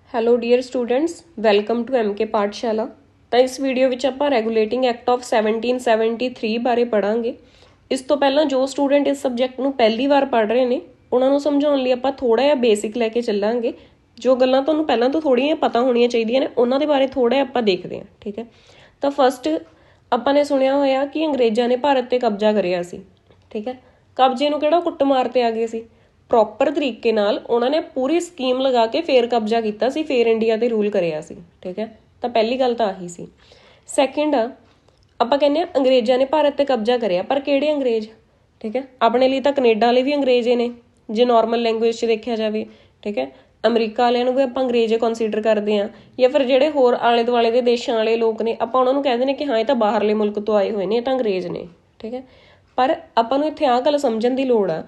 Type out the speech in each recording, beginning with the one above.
Hello dear students, welcome to MK Pathshala. ਤਾਂ ਇਸ video ਵਿੱਚ ਆਪਾਂ ਰੈਗੂਲੇਟਿੰਗ ਐਕਟ ਆਫ 1773 ਬਾਰੇ ਪੜ੍ਹਾਂਗੇ। ਇਸ ਤੋਂ ਪਹਿਲਾਂ ਜੋ ਸਟੂਡੈਂਟ ਇਸ ਸਬਜੈਕਟ ਨੂੰ ਪਹਿਲੀ ਵਾਰ ਪੜ੍ਹ ਰਹੇ ਨੇ ਉਹਨਾਂ ਨੂੰ ਸਮਝਾਉਣ ਲਈ ਆਪਾਂ ਥੋੜ੍ਹਾ ਜਿਹਾ ਬੇਸਿਕ ਲੈ ਕੇ ਚੱਲਾਂਗੇ। ਜੋ ਗੱਲਾਂ ਤੁਹਾਨੂੰ ਪਹਿਲਾਂ ਤੋਂ ਥੋੜ੍ਹੀਆਂ ਪਤਾ ਹੋਣੀਆਂ ਚਾਹੀਦੀਆਂ ਨੇ ਉਹਨਾਂ ਦੇ ਬਾਰੇ ਥੋੜ੍ਹਾ ਜਿਹਾ ਆਪਾਂ ਦੇਖਦੇ ਹਾਂ, ਠੀਕ ਹੈ। ਤਾਂ ਫਸਟ ਆਪਾਂ ਨੇ ਸੁਣਿਆ ਹੋਇਆ ਕਿ ਅੰਗਰੇਜ਼ਾਂ ਨੇ ਭਾਰਤ 'ਤੇ ਕਬਜ਼ਾ ਕਰਿਆ ਸੀ, ਠੀਕ ਹੈ। ਕਬਜ਼ੇ ਨੂੰ ਕਿਹੜਾ ਕੁੱਟਮਾਰ 'ਤੇ ਆ ਗਏ ਸੀ, ਪ੍ਰੋਪਰ ਤਰੀਕੇ ਨਾਲ ਉਹਨਾਂ ਨੇ ਪੂਰੀ ਸਕੀਮ ਲਗਾ ਕੇ ਫੇਰ ਕਬਜ਼ਾ ਕੀਤਾ ਸੀ, ਫੇਰ ਇੰਡੀਆ 'ਤੇ ਰੂਲ ਕਰਿਆ ਸੀ, ਠੀਕ ਹੈ। ਤਾਂ ਪਹਿਲੀ ਗੱਲ ਤਾਂ ਆਹੀ ਸੀ। ਸੈਕਿੰਡ ਆ, ਆਪਾਂ ਕਹਿੰਦੇ ਹਾਂ ਅੰਗਰੇਜ਼ਾਂ ਨੇ ਭਾਰਤ 'ਤੇ ਕਬਜ਼ਾ ਕਰਿਆ, ਪਰ ਕਿਹੜੇ ਅੰਗਰੇਜ਼, ਠੀਕ ਹੈ। ਆਪਣੇ ਲਈ ਤਾਂ ਕੈਨੇਡਾ ਵਾਲੇ ਵੀ ਅੰਗਰੇਜ਼ ਨੇ ਜੇ ਨੋਰਮਲ ਲੈਂਗੁਏਜ 'ਚ ਦੇਖਿਆ ਜਾਵੇ, ਠੀਕ ਹੈ। ਅਮਰੀਕਾ ਵਾਲਿਆਂ ਨੂੰ ਵੀ ਆਪਾਂ ਅੰਗਰੇਜ਼ ਕੰਸੀਡਰ ਕਰਦੇ ਹਾਂ, ਜਾਂ ਫਿਰ ਜਿਹੜੇ ਹੋਰ ਆਲੇ ਦੁਆਲੇ ਦੇ ਦੇਸ਼ਾਂ ਵਾਲੇ ਲੋਕ ਨੇ ਆਪਾਂ ਉਹਨਾਂ ਨੂੰ ਕਹਿੰਦੇ ਨੇ ਕਿ ਹਾਂ ਇਹ ਤਾਂ ਬਾਹਰਲੇ ਮੁਲਕ ਤੋਂ ਆਏ ਹੋਏ ਨੇ, ਇਹ ਤਾਂ ਅੰਗਰੇਜ਼ ਨੇ, ਠੀਕ ਹੈ। ਪਰ ਆਪਾਂ ਨੂੰ ਇੱਥੇ ਆਹ ਗੱਲ ਸਮਝਣ ਦੀ ਲੋੜ ਆ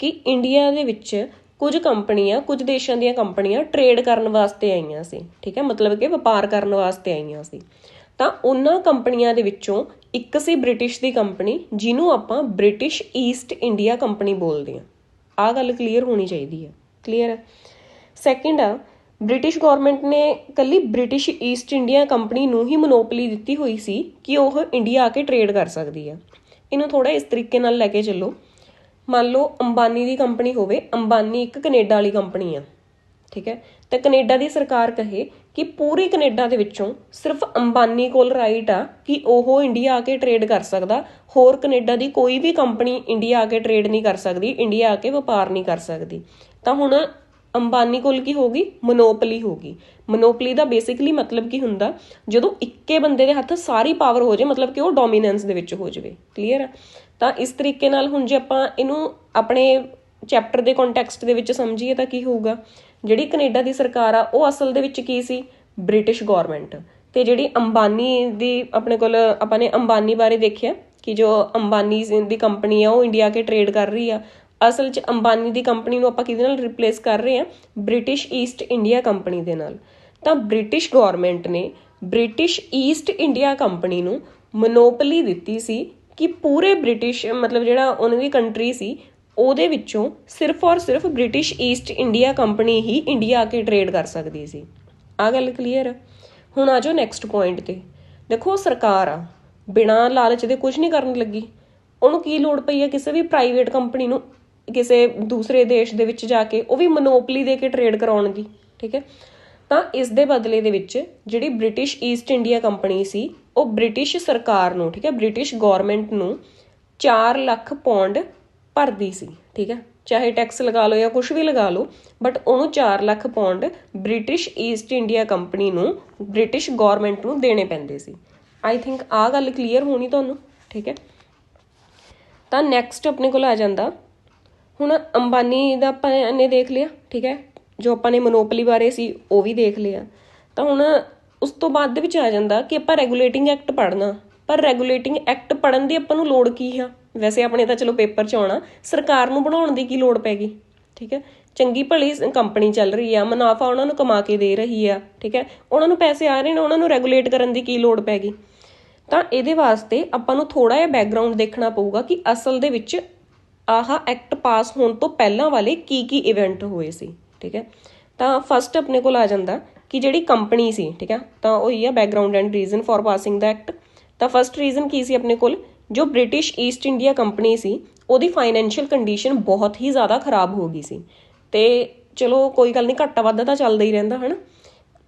ਕਿ ਇੰਡੀਆ ਦੇ ਵਿੱਚ ਕੁਝ ਕੰਪਨੀਆਂ, ਕੁਝ ਦੇਸ਼ਾਂ ਦੀਆਂ ਕੰਪਨੀਆਂ ਟਰੇਡ ਕਰਨ ਵਾਸਤੇ ਆਈਆਂ ਸੀ, ਠੀਕ ਹੈ, ਮਤਲਬ ਕਿ ਵਪਾਰ ਕਰਨ ਵਾਸਤੇ ਆਈਆਂ ਸੀ। ਤਾਂ ਉਹਨਾਂ ਕੰਪਨੀਆਂ ਦੇ ਵਿੱਚੋਂ ਇੱਕ ਸੀ ਬ੍ਰਿਟਿਸ਼ ਦੀ ਕੰਪਨੀ, ਜਿਹਨੂੰ ਆਪਾਂ ਬ੍ਰਿਟਿਸ਼ ਈਸਟ ਇੰਡੀਆ ਕੰਪਨੀ ਬੋਲਦੇ ਹਾਂ। ਆਹ ਗੱਲ ਕਲੀਅਰ ਹੋਣੀ ਚਾਹੀਦੀ ਹੈ, ਕਲੀਅਰ ਹੈ। ਸੈਕਿੰਡ ਆ, ਬ੍ਰਿਟਿਸ਼ ਗੌਰਮੈਂਟ ਨੇ ਇਕੱਲੀ ਬ੍ਰਿਟਿਸ਼ ਈਸਟ ਇੰਡੀਆ ਕੰਪਨੀ ਨੂੰ ਹੀ ਮੋਨੋਪਲੀ ਦਿੱਤੀ ਹੋਈ ਸੀ ਕਿ ਉਹ ਇੰਡੀਆ ਆ ਕੇ ਟਰੇਡ ਕਰ ਸਕਦੀ ਆ। ਇਹਨੂੰ ਥੋੜ੍ਹਾ ਇਸ ਤਰੀਕੇ ਨਾਲ ਲੈ ਕੇ ਚੱਲੋ। ਮੰਨ ਲਓ ਅੰਬਾਨੀ ਦੀ ਕੰਪਨੀ ਹੋਵੇ, ਅੰਬਾਨੀ ਇੱਕ ਕੈਨੇਡਾ ਵਾਲੀ ਕੰਪਨੀ ਆ, ਠੀਕ ਹੈ। ਤੇ ਕੈਨੇਡਾ ਦੀ ਸਰਕਾਰ ਕਹੇ ਕਿ ਪੂਰੀ ਕੈਨੇਡਾ ਦੇ ਵਿੱਚੋਂ ਸਿਰਫ ਅੰਬਾਨੀ ਕੋਲ ਰਾਈਟ ਆ ਕਿ ਉਹ ਇੰਡੀਆ ਆ ਕੇ ਟਰੇਡ ਕਰ ਸਕਦਾ, ਹੋਰ ਕੈਨੇਡਾ ਦੀ ਕੋਈ ਵੀ ਕੰਪਨੀ ਇੰਡੀਆ ਆ ਕੇ ਟਰੇਡ ਨਹੀਂ ਕਰ ਸਕਦੀ, ਇੰਡੀਆ ਆ ਕੇ ਵਪਾਰ ਨਹੀਂ ਕਰ ਸਕਦੀ। ਤਾਂ ਹੁਣ ਅੰਬਾਨੀ ਕੋਲ ਕੀ ਹੋਗੀ, ਮੋਨੋਪਲੀ ਹੋਗੀ। ਮੋਨੋਪਲੀ ਦਾ ਬੇਸਿਕਲੀ ਮਤਲਬ ਕੀ ਹੁੰਦਾ, ਜਦੋਂ ਇੱਕੇ ਬੰਦੇ ਦੇ ਹੱਥ ਸਾਰੀ ਪਾਵਰ ਹੋ ਜਾਏ, ਮਤਲਬ ਕਿ ਉਹ ਡੋਮੀਨੈਂਸ ਦੇ ਵਿੱਚ ਹੋ ਜਾਵੇ, ਕਲੀਅਰ ਆ। ਤਾਂ ਇਸ ਤਰੀਕੇ ਨਾਲ ਹੁਣ ਜੇ ਆਪਾਂ ਇਹਨੂੰ ਆਪਣੇ ਚੈਪਟਰ ਦੇ ਕੰਟੈਕਸਟ ਦੇ ਵਿੱਚ ਸਮਝੀਏ ਤਾਂ ਕੀ ਹੋਊਗਾ, ਜਿਹੜੀ ਕੈਨੇਡਾ ਦੀ ਸਰਕਾਰ ਆ ਉਹ ਅਸਲ ਦੇ ਵਿੱਚ ਕੀ ਸੀ, ਬ੍ਰਿਟਿਸ਼ ਗੌਰਮੈਂਟ। ਤੇ ਜਿਹੜੀ ਅੰਬਾਨੀ ਦੀ ਆਪਣੇ ਕੋਲ ਆਪਾਂ ਨੇ ਅੰਬਾਨੀ ਬਾਰੇ ਦੇਖਿਆ ਕਿ ਜੋ ਅੰਬਾਨੀ ਦੀ ਕੰਪਨੀ ਆ ਉਹ ਇੰਡੀਆ ਕੇ ਟਰੇਡ ਕਰ ਰਹੀ ਆ, ਅਸਲ 'ਚ ਅੰਬਾਨੀ ਦੀ ਕੰਪਨੀ ਨੂੰ ਆਪਾਂ ਕਿਹਦੇ ਨਾਲ ਰਿਪਲੇਸ ਕਰ ਰਹੇ ਹਾਂ, ਬ੍ਰਿਟਿਸ਼ ਈਸਟ ਇੰਡੀਆ ਕੰਪਨੀ ਦੇ ਨਾਲ। ਤਾਂ ਬ੍ਰਿਟਿਸ਼ ਗੌਰਮੈਂਟ ਨੇ ਬ੍ਰਿਟਿਸ਼ ਈਸਟ ਇੰਡੀਆ ਕੰਪਨੀ ਨੂੰ ਮੋਨੋਪਲੀ ਦਿੱਤੀ ਸੀ ਕਿ ਪੂਰੇ ਬ੍ਰਿਟਿਸ਼ ਮਤਲਬ ਜਿਹੜਾ ਉਹਨਾਂ ਦੀ ਕੰਟਰੀ ਸੀ ਉਹਦੇ ਵਿੱਚੋਂ ਸਿਰਫ ਔਰ ਸਿਰਫ ਬ੍ਰਿਟਿਸ਼ ਈਸਟ ਇੰਡੀਆ ਕੰਪਨੀ ਹੀ ਇੰਡੀਆ ਆ ਕੇ ਟਰੇਡ ਕਰ ਸਕਦੀ ਸੀ। ਆਹ ਗੱਲ ਕਲੀਅਰ ਆ। ਹੁਣ ਆ ਜਾਓ ਨੈਕਸਟ ਪੁਆਇੰਟ 'ਤੇ। ਦੇਖੋ ਸਰਕਾਰ ਆ ਬਿਨਾਂ ਲਾਲਚ ਦੇ ਕੁਝ ਨਹੀਂ ਕਰਨ ਲੱਗੀ। ਉਹਨੂੰ ਕੀ ਲੋੜ ਪਈ ਆ ਕਿਸੇ ਵੀ ਪ੍ਰਾਈਵੇਟ ਕੰਪਨੀ ਨੂੰ ਕਿਸੇ ਦੂਸਰੇ ਦੇਸ਼ ਦੇ ਵਿੱਚ ਜਾ ਕੇ ਉਹ ਵੀ ਮੋਨੋਪਲੀ ਦੇ ਕੇ ਟਰੇਡ ਕਰਾਉਣ ਦੀ, ਠੀਕ ਹੈ। ਤਾਂ ਇਸ ਦੇ ਬਦਲੇ ਦੇ ਵਿੱਚ ਜਿਹੜੀ ਬ੍ਰਿਟਿਸ਼ ਈਸਟ ਇੰਡੀਆ ਕੰਪਨੀ ਸੀ ਉਹ ਬ੍ਰਿਟਿਸ਼ ਸਰਕਾਰ ਨੂੰ, ਠੀਕ ਹੈ, ਬ੍ਰਿਟਿਸ਼ ਗੌਰਮੈਂਟ ਨੂੰ 4 ਲੱਖ ਪੌਂਡ ਭਰਦੀ ਸੀ, ਠੀਕ ਹੈ। ਚਾਹੇ ਟੈਕਸ ਲਗਾ ਲਓ ਜਾਂ ਕੁਛ ਵੀ ਲਗਾ ਲਓ, ਬਟ ਉਹਨੂੰ 4 lakh pound British East India company ਨੂੰ, ਬ੍ਰਿਟਿਸ਼ ਗੌਰਮੈਂਟ ਨੂੰ ਦੇਣੇ ਪੈਂਦੇ ਸੀ। ਆਈ ਥਿੰਕ ਆਹ ਗੱਲ ਕਲੀਅਰ ਹੋਣੀ ਤੁਹਾਨੂੰ, ਠੀਕ ਹੈ। ਤਾਂ ਨੈਕਸਟ ਆਪਣੇ ਕੋਲ ਆ ਜਾਂਦਾ, ਹੁਣ ਅੰਬਾਨੀ ਦਾ ਆਪਾਂ ਨੇ ਦੇਖ ਲਿਆ, ਠੀਕ ਹੈ, ਜੋ ਆਪਾਂ ਨੇ ਮੋਨੋਪਲੀ ਬਾਰੇ ਸੀ ਉਹ ਵੀ ਦੇਖ ਲਿਆ। ਤਾਂ ਹੁਣ ਉਸ ਤੋਂ ਬਾਅਦ ਦੇ ਵਿੱਚ ਆ ਜਾਂਦਾ ਕਿ ਆਪਾਂ ਰੈਗੂਲੇਟਿੰਗ ਐਕਟ ਪੜ੍ਹਨਾ। ਪਰ ਰੈਗੂਲੇਟਿੰਗ ਐਕਟ ਪੜ੍ਹਨ ਦੀ ਆਪਾਂ ਨੂੰ ਲੋੜ ਕੀ ਆ, ਵੈਸੇ ਆਪਣੇ ਤਾਂ ਚਲੋ ਪੇਪਰ 'ਚ ਆਉਣਾ, ਸਰਕਾਰ ਨੂੰ ਬਣਾਉਣ ਦੀ ਕੀ ਲੋੜ ਪੈ ਗਈ, ਠੀਕ ਹੈ। ਚੰਗੀ ਭਲੀ ਕੰਪਨੀ ਚੱਲ ਰਹੀ ਆ, ਮੁਨਾਫਾ ਉਹਨਾਂ ਨੂੰ ਕਮਾ ਕੇ ਦੇ ਰਹੀ ਆ, ਠੀਕ ਹੈ, ਉਹਨਾਂ ਨੂੰ ਪੈਸੇ ਆ ਰਹੇ ਨੇ, ਉਹਨਾਂ ਨੂੰ ਰੈਗੂਲੇਟ ਕਰਨ ਦੀ ਕੀ ਲੋੜ ਪੈ ਗਈ। ਤਾਂ ਇਹਦੇ ਵਾਸਤੇ ਆਪਾਂ ਨੂੰ ਥੋੜ੍ਹਾ ਜਿਹਾ ਬੈਕਗਰਾਊਂਡ ਦੇਖਣਾ ਪਊਗਾ ਕਿ ਅਸਲ ਦੇ ਵਿੱਚ ਆਹ ਐਕਟ ਪਾਸ ਹੋਣ ਤੋਂ ਪਹਿਲਾਂ ਵਾਲੇ ਕੀ ਕੀ ਇਵੈਂਟ ਹੋਏ ਸੀ, ਠੀਕ ਹੈ। ਤਾਂ ਫਸਟ ਆਪਣੇ ਕੋਲ ਆ ਜਾਂਦਾ ਕਿ ਜਿਹੜੀ ਕੰਪਨੀ ਸੀ, ਠੀਕ ਹੈ, ਤਾਂ ਉਹੀ ਆ background and reason for passing the act. ਤਾਂ ਫਸਟ ਰੀਜ਼ਨ ਕੀ ਸੀ ਆਪਣੇ ਕੋਲ, ਜੋ ਬ੍ਰਿਟਿਸ਼ ਈਸਟ ਇੰਡੀਆ ਕੰਪਨੀ ਸੀ ਉਹਦੀ ਫਾਈਨੈਂਸ਼ੀਅਲ ਕੰਡੀਸ਼ਨ ਬਹੁਤ ਹੀ ਜ਼ਿਆਦਾ ਖਰਾਬ ਹੋ ਗਈ ਸੀ। ਤੇ ਚਲੋ ਕੋਈ ਗੱਲ ਨਹੀਂ, ਘਾਟਾ ਵਾਧਾ ਤਾਂ ਚੱਲਦਾ ਹੀ ਰਹਿੰਦਾ ਹੈ ਨਾ।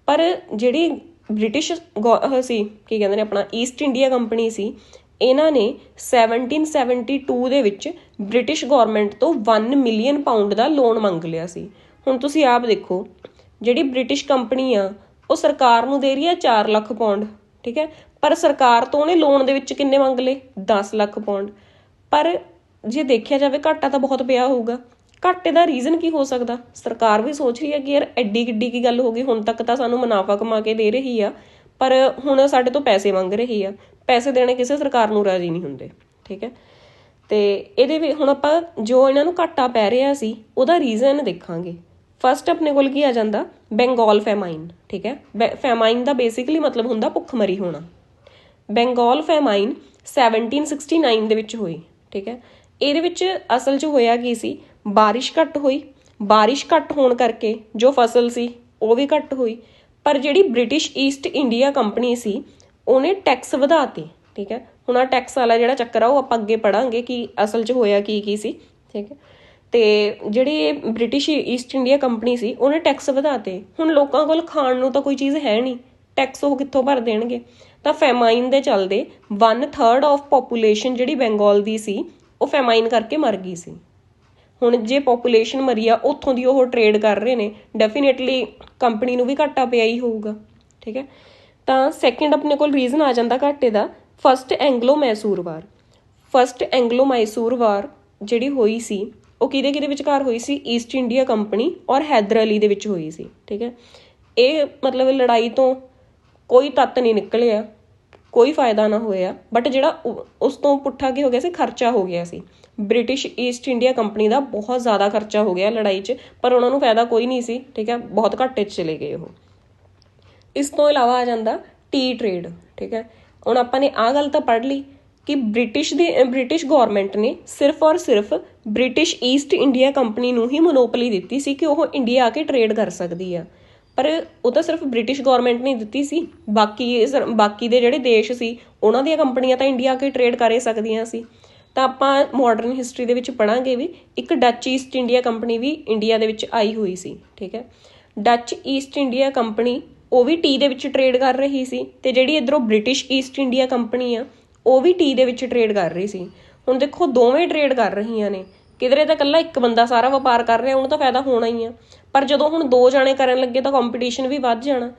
ਪਰ ਜਿਹੜੀ ਬ੍ਰਿਟਿਸ਼ ਸੀ, ਕੀ ਕਹਿੰਦੇ ਨੇ, ਆਪਣਾ ਈਸਟ ਇੰਡੀਆ ਕੰਪਨੀ ਸੀ, ਇਹਨਾਂ ਨੇ 1772 ਦੇ ਵਿੱਚ ਬ੍ਰਿਟਿਸ਼ ਗੌਰਮੈਂਟ ਤੋਂ 1 ਮਿਲੀਅਨ ਪਾਊਂਡ ਦਾ ਲੋਨ ਮੰਗ ਲਿਆ ਸੀ। ਹੁਣ ਤੁਸੀਂ ਆਪ ਦੇਖੋ, ਜਿਹੜੀ ਬ੍ਰਿਟਿਸ਼ ਕੰਪਨੀ ਆ ਉਹ ਸਰਕਾਰ ਨੂੰ ਦੇ ਰਹੀ ਆ 4 ਲੱਖ ਪਾਊਂਡ, ਠੀਕ ਹੈ, ਪਰ ਸਰਕਾਰ ਤੋਂ ਉਹਨੇ ਲੋਨ ਦੇ ਵਿੱਚ ਕਿੰਨੇ ਮੰਗ ਲਏ, 10 ਲੱਖ ਪਾਊਂਡ। ਪਰ ਜੇ ਦੇਖਿਆ ਜਾਵੇ ਘਾਟਾ ਤਾਂ ਬਹੁਤ ਪਿਆ ਹੋਊਗਾ। ਘਾਟੇ ਦਾ ਰੀਜ਼ਨ ਕੀ ਹੋ ਸਕਦਾ, ਸਰਕਾਰ ਵੀ ਸੋਚ ਰਹੀ ਹੈ ਕਿ ਯਾਰ ਐਡੀ ਕਿੱਡੀ ਕੀ ਗੱਲ ਹੋ ਗਈ, ਹੁਣ ਤੱਕ ਤਾਂ ਸਾਨੂੰ ਮੁਨਾਫਾ ਕਮਾ ਕੇ ਦੇ ਰਹੀ ਆ, ਪਰ ਹੁਣ ਸਾਡੇ ਤੋਂ ਪੈਸੇ ਮੰਗ ਰਹੀ ਆ। ਪੈਸੇ ਦੇਣੇ ਕਿਸੇ ਸਰਕਾਰ ਨੂੰ ਰਾਜੀ ਨਹੀਂ ਹੁੰਦੇ, ਠੀਕ ਹੈ। ਤੇ ਇਹਦੇ ਵੀ ਹੁਣ ਆਪਾਂ ਜੋ ਇਹਨਾਂ ਨੂੰ ਘਾਟਾ ਪੈ ਰਿਹਾ ਸੀ ਉਹਦਾ ਰੀਜ਼ਨ ਦੇਖਾਂਗੇ। ਫਸਟ ਆਪਣੇ ਕੋਲ ਕੀ ਆ ਜਾਂਦਾ, ਬੰਗਾਲ ਫੈਮਾਈਨ, ਠੀਕ ਹੈ। ਫੈਮਾਈਨ ਦਾ ਬੇਸਿਕਲੀ ਮਤਲਬ ਹੁੰਦਾ ਭੁੱਖਮਰੀ ਹੋਣਾ। ਬੰਗਾਲ ਫੈਮਾਈਨ 1769 ਦੇ ਵਿੱਚ ਹੋਈ, ਠੀਕ ਹੈ। ਇਹਦੇ ਵਿੱਚ ਅਸਲ 'ਚ ਹੋਇਆ ਕੀ ਸੀ, ਬਾਰਿਸ਼ ਘੱਟ ਹੋਈ। ਬਾਰਿਸ਼ ਘੱਟ ਹੋਣ ਕਰਕੇ ਜੋ ਫਸਲ ਸੀ ਉਹ ਵੀ ਘੱਟ ਹੋਈ। ਪਰ ਜਿਹੜੀ ਬ੍ਰਿਟਿਸ਼ ਈਸਟ ਇੰਡੀਆ ਕੰਪਨੀ ਸੀ ਉਹਨੇ ਟੈਕਸ ਵਧਾਤੇ। ਠੀਕ ਹੈ, ਹੁਣ ਆਹ ਟੈਕਸ ਵਾਲਾ ਜਿਹੜਾ ਚੱਕਰ ਆ ਉਹ ਆਪਾਂ ਅੱਗੇ ਪੜਾਂਗੇ ਕਿ ਅਸਲ 'ਚ ਹੋਇਆ ਕੀ ਸੀ। ਠੀਕ ਹੈ, ਤੇ ਜਿਹੜੀ ਬ੍ਰਿਟਿਸ਼ ਈਸਟ ਇੰਡੀਆ ਕੰਪਨੀ ਸੀ ਉਹਨੇ ਟੈਕਸ ਵਧਾਤੇ। ਹੁਣ ਲੋਕਾਂ ਕੋਲ ਖਾਣ ਨੂੰ ਤਾਂ ਕੋਈ ਚੀਜ਼ ਹੈ ਨਹੀਂ, ਟੈਕਸ ਉਹ ਕਿੱਥੋਂ ਭਰ ਦੇਣਗੇ। ਤਾਂ ਫੈਮਾਈਨ ਦੇ ਚੱਲਦੇ 1/3 ਆਫ ਪੋਪੂਲੇਸ਼ਨ ਜਿਹੜੀ ਬੰਗਾਲ ਦੀ ਸੀ ਉਹ ਫੈਮਾਈਨ ਕਰਕੇ ਮਰ ਗਈ ਸੀ। ਹੁਣ ਜੇ ਪੋਪੂਲੇਸ਼ਨ ਮਰੀ ਆ ਉੱਥੋਂ ਦੀ ਉਹ ਟਰੇਡ ਕਰ ਰਹੇ ਨੇ, ਡੈਫੀਨੇਟਲੀ ਕੰਪਨੀ ਨੂੰ ਵੀ ਘਾਟਾ ਪਿਆ ਹੀ ਹੋਊਗਾ। ਠੀਕ ਹੈ, ਤਾਂ ਸੈਕਿੰਡ ਆਪਣੇ ਕੋਲ ਰੀਜ਼ਨ ਆ ਜਾਂਦਾ ਘਾਟੇ ਦਾ, ਫਸਟ ਐਂਗਲੋ ਮੈਸੂਰ ਵਾਰ। ਫਸਟ ਐਂਗਲੋ ਮੈਸੂਰ ਵਾਰ ਜਿਹੜੀ ਹੋਈ ਸੀ ਉਹ ਕਿਹਦੇ ਵਿਚਕਾਰ ਹੋਈ ਸੀ? ਈਸਟ ਇੰਡੀਆ ਕੰਪਨੀ ਔਰ ਹੈਦਰ ਅਲੀ ਦੇ ਵਿੱਚ ਹੋਈ ਸੀ। ਠੀਕ ਹੈ, ਇਹ ਮਤਲਬ ਲੜਾਈ ਤੋਂ ਕੋਈ ਤੱਤ ਨਹੀਂ ਨਿਕਲਿਆ, ਕੋਈ ਫਾਇਦਾ ਨਾ ਹੋਇਆ, ਬਟ ਜਿਹੜਾ ਉਸ ਤੋਂ ਪੁੱਠਾ ਕੀ ਹੋ ਗਿਆ ਸੀ, ਖਰਚਾ ਹੋ ਗਿਆ ਸੀ। ਬ੍ਰਿਟਿਸ਼ ਈਸਟ ਇੰਡੀਆ ਕੰਪਨੀ ਦਾ ਬਹੁਤ ਜ਼ਿਆਦਾ ਖਰਚਾ ਹੋ ਗਿਆ ਲੜਾਈ 'ਚ, ਪਰ ਉਹਨਾਂ ਨੂੰ ਫਾਇਦਾ ਕੋਈ ਨਹੀਂ ਸੀ। ਠੀਕ ਹੈ, ਬਹੁਤ ਘਾਟੇ 'ਚ ਚਲੇ ਗਏ ਉਹ। ਇਸ ਤੋਂ ਇਲਾਵਾ ਆ ਜਾਂਦਾ ਟੀ ਟਰੇਡ। ਠੀਕ ਹੈ, ਹੁਣ ਆਪਾਂ ਨੇ ਆਹ ਗੱਲ ਤਾਂ ਪੜ੍ਹ ਲਈ ਕਿ ਬ੍ਰਿਟਿਸ਼ ਗੌਰਮੈਂਟ ਨੇ ਸਿਰਫ ਔਰ ਸਿਰਫ ਬ੍ਰਿਟਿਸ਼ ਈਸਟ ਇੰਡੀਆ ਕੰਪਨੀ ਨੂੰ ਹੀ ਮੋਨੋਪੋਲੀ ਦਿੱਤੀ ਸੀ ਕਿ ਉਹ ਇੰਡੀਆ ਆ ਕੇ ਟਰੇਡ ਕਰ ਸਕਦੀ ਆ। ਪਰ ਉਹ ਤਾਂ ਸਿਰਫ ਬ੍ਰਿਟਿਸ਼ ਗੌਰਮੈਂਟ ਨੇ ਦਿੱਤੀ ਸੀ, ਬਾਕੀ ਦੇ ਜਿਹੜੇ ਦੇਸ਼ ਸੀ ਉਹਨਾਂ ਦੀਆਂ ਕੰਪਨੀਆਂ ਤਾਂ ਇੰਡੀਆ ਆ ਕੇ ਟਰੇਡ ਕਰ ਸਕਦੀਆਂ ਸੀ। ਤਾਂ ਆਪਾਂ ਮਾਡਰਨ ਹਿਸਟਰੀ ਦੇ ਵਿੱਚ ਪੜ੍ਹਾਂਗੇ ਵੀ ਇੱਕ ਡੱਚ ਈਸਟ ਇੰਡੀਆ ਕੰਪਨੀ ਵੀ ਇੰਡੀਆ ਦੇ ਵਿੱਚ ਆਈ ਹੋਈ ਸੀ। ਠੀਕ ਹੈ, ਡੱਚ ਈਸਟ ਇੰਡੀਆ ਕੰਪਨੀ ਉਹ ਵੀ ਟੀ ਦੇ ਵਿੱਚ ਟਰੇਡ ਕਰ ਰਹੀ ਸੀ, ਤੇ ਜਿਹੜੀ ਇੱਧਰੋਂ ਬ੍ਰਿਟਿਸ਼ ਈਸਟ ਇੰਡੀਆ ਕੰਪਨੀ ਆ ਉਹ ਵੀ ਟੀ ਦੇ ਵਿੱਚ ਟਰੇਡ ਕਰ ਰਹੀ ਸੀ। ਹੁਣ ਦੇਖੋ ਦੋਵੇਂ ਟਰੇਡ ਕਰ ਰਹੀਆਂ ਨੇ, ਕਿਧਰੇ ਤਾਂ ਇਕੱਲਾ ਇੱਕ ਬੰਦਾ ਸਾਰਾ ਵਪਾਰ ਕਰ ਰਿਹਾ, ਉਹਨੂੰ ਤਾਂ ਫਾਇਦਾ ਹੋਣਾ ਹੀ ਆ। ਪਰ ਜਦੋਂ ਹੁਣ ਦੋ ਜਾਣੇ ਕਰਨ ਲੱਗੇ ਤਾਂ ਕੰਪੀਟੀਸ਼ਨ ਵੀ ਵੱਧ ਜਾਣਾ।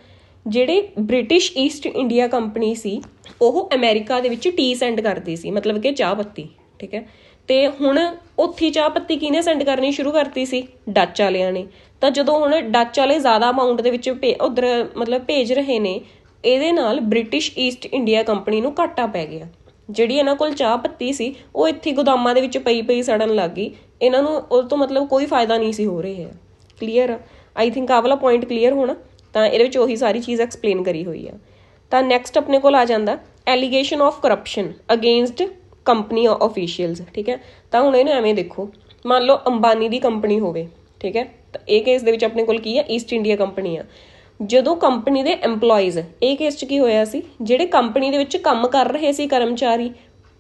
ਜਿਹੜੇ ਬ੍ਰਿਟਿਸ਼ ਈਸਟ ਇੰਡੀਆ ਕੰਪਨੀ ਸੀ ਉਹ ਅਮਰੀਕਾ ਦੇ ਵਿੱਚ ਟੀ ਸੈਂਡ ਕਰਦੀ ਸੀ, ਮਤਲਬ ਕਿ ਚਾਹ ਪੱਤੀ। ਠੀਕ ਹੈ, ਤੇ ਹੁਣ ਉੱਥੇ ਚਾਹ ਪੱਤੀ ਕਿਹਨੇ ਸੈਂਡ ਕਰਨੀ ਸ਼ੁਰੂ ਕਰਤੀ ਸੀ? ਡੱਚ ਵਾਲਿਆਂ ਨੇ। ਤਾਂ ਜਦੋਂ ਹੁਣ ਡੱਚ ਵਾਲੇ ਜ਼ਿਆਦਾ ਅਮਾਊਂਟ ਦੇ ਵਿੱਚ ਉੱਧਰ ਮਤਲਬ ਭੇਜ ਰਹੇ ਨੇ, ਇਹਦੇ ਨਾਲ ਬ੍ਰਿਟਿਸ਼ ਈਸਟ ਇੰਡੀਆ ਕੰਪਨੀ ਨੂੰ ਘਾਟਾ ਪੈ ਗਿਆ। ਜਿਹੜੀ ਇਹਨਾਂ ਕੋਲ ਚਾਹ ਪੱਤੀ ਸੀ ਉਹ ਇੱਥੇ ਗੋਦਾਮਾਂ ਦੇ ਵਿੱਚ ਪਈ ਸੜਨ ਲੱਗ ਗਈ, ਇਹਨਾਂ ਨੂੰ ਉਹ ਤੋਂ ਮਤਲਬ ਕੋਈ ਫਾਇਦਾ ਨਹੀਂ ਸੀ ਹੋ ਰਿਹਾ। ਕਲੀਅਰ? ਆਈ ਥਿੰਕ ਆਹ ਵਾਲਾ ਪੁਆਇੰਟ ਕਲੀਅਰ ਹੋਣਾ। ਤਾਂ ਇਹਦੇ ਵਿੱਚ ਉਹੀ ਸਾਰੀ ਚੀਜ਼ ਐਕਸਪਲੇਨ ਕਰੀ ਹੋਈ ਆ। ਤਾਂ ਨੈਕਸਟ ਆਪਣੇ ਕੋਲ ਆ ਜਾਂਦਾ allegation of corruption against company officials. ਠੀਕ ਹੈ, ਤਾਂ ਹੁਣ ਇਹਨੂੰ ਐਵੇਂ ਦੇਖੋ, ਮੰਨ ਲਓ ਅੰਬਾਨੀ ਦੀ ਕੰਪਨੀ ਹੋਵੇ। ਠੀਕ ਹੈ, ਤਾਂ ਇਹ ਕੇਸ ਦੇ ਵਿੱਚ ਆਪਣੇ ਕੋਲ ਕੀ ਆ? ਈਸਟ ਇੰਡੀਆ ਕੰਪਨੀ ਆ। ਜਦੋਂ ਕੰਪਨੀ ਦੇ EMPLOYEES, ਇਹ ਕੇਸ 'ਚ ਕੀ ਹੋਇਆ ਸੀ, ਜਿਹੜੇ ਕੰਪਨੀ ਦੇ ਵਿੱਚ ਕੰਮ ਕਰ ਰਹੇ ਸੀ ਕਰਮਚਾਰੀ,